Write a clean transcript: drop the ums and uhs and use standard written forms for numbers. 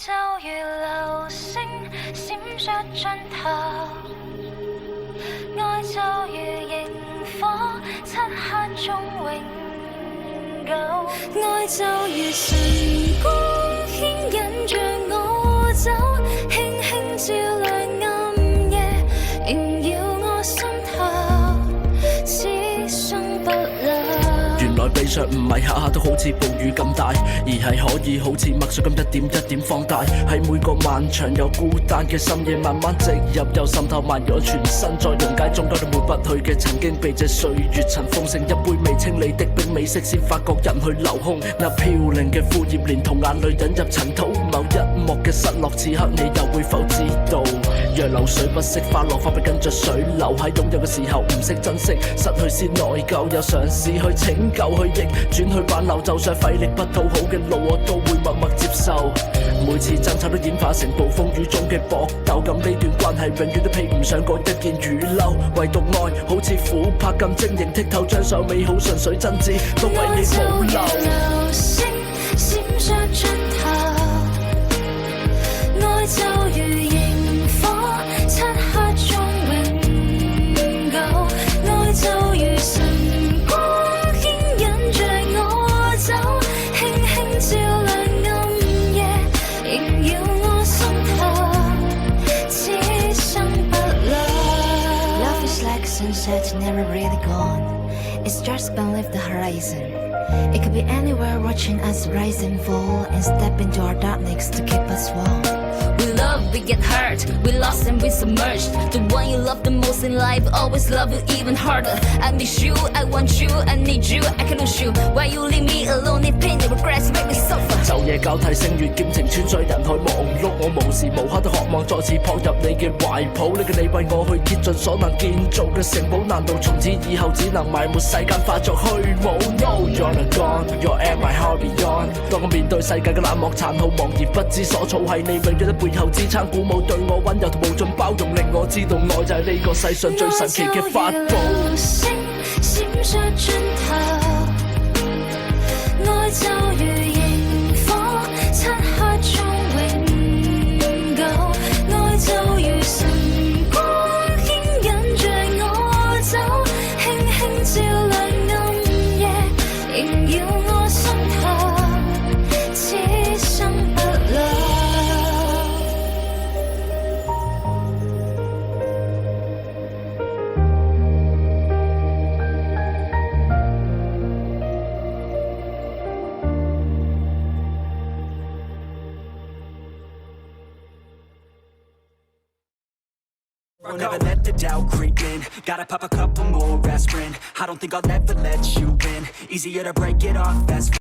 就如流星閃爍盡頭，愛就如螢火漆黑中永久，愛就如晨光牽引着我走，輕輕照亮暗夜，縈繞我心頭，此生不老。原來悲傷唔係下下都好似暴雨咁大，而係可以好似墨水咁一點一點放大。喺每個漫長又孤單嘅深夜，慢慢植入又滲透漫遊全身，再溶解中間都抹不去嘅曾經被這歲月塵封，成一杯未清理的冰美式，先發覺人去樓空。那飄零嘅枯葉連同眼淚引入塵土，某一幕嘅失落，此刻你又會否知道？若流水不識花落，花不跟着水流，喺擁有嘅時候唔識珍惜，失去先內疚，又嘗試去拯救去逆轉去挽留，就算費力不討好嘅路，我都會默默接受。每次爭吵都演化成暴風雨中嘅搏鬥，咁呢段關係永遠都披唔上嗰一件雨褸。唯獨愛好似琥珀咁晶瑩剔透，將所有美好純粹真摯都為你保留。愛就如流星閃爍盡頭，愛就如螢火漆黑中永久，愛就如晨光牽引着我走，輕輕照亮暗夜，縈繞我心頭，此生不老。Love is like sunset, never really gone. It's just beneath the horizon. It could be anywhere, watching us rise and fall, and step into our darkness to keep us warm. We love, we get hurt, we lost and we submerged. The one you love the most in life, always love you even harder. I miss you, I want you, I need you, I can lose you. Why you leave me alone in pain and regrets make me suffer. 晝夜交替，星月兼程穿梭人海忙碌，我無時無刻都渴望再次撲入你嘅懷抱。呢個你為我去竭盡所能建造嘅城堡，難道從此以後只能埋沒世間化作虛無 ？No, you're not gone, you're at my heart beyond。當我面對世界嘅冷漠殘酷，茫然不知所措，係你永遠喺背後支撐鼓舞，對我溫柔同無盡包容，令我知道愛就係呢個世上最神奇嘅法寶。愛就如流星閃爍盡頭，愛就如螢火漆黑中永久，愛就如晨光牽引着我走，輕輕照亮暗夜，縈繞我心頭，此生不老。Never let the doubt creep in. Gotta pop a couple more aspirin. I don't think I'll ever let you in. Easier to break it off fast.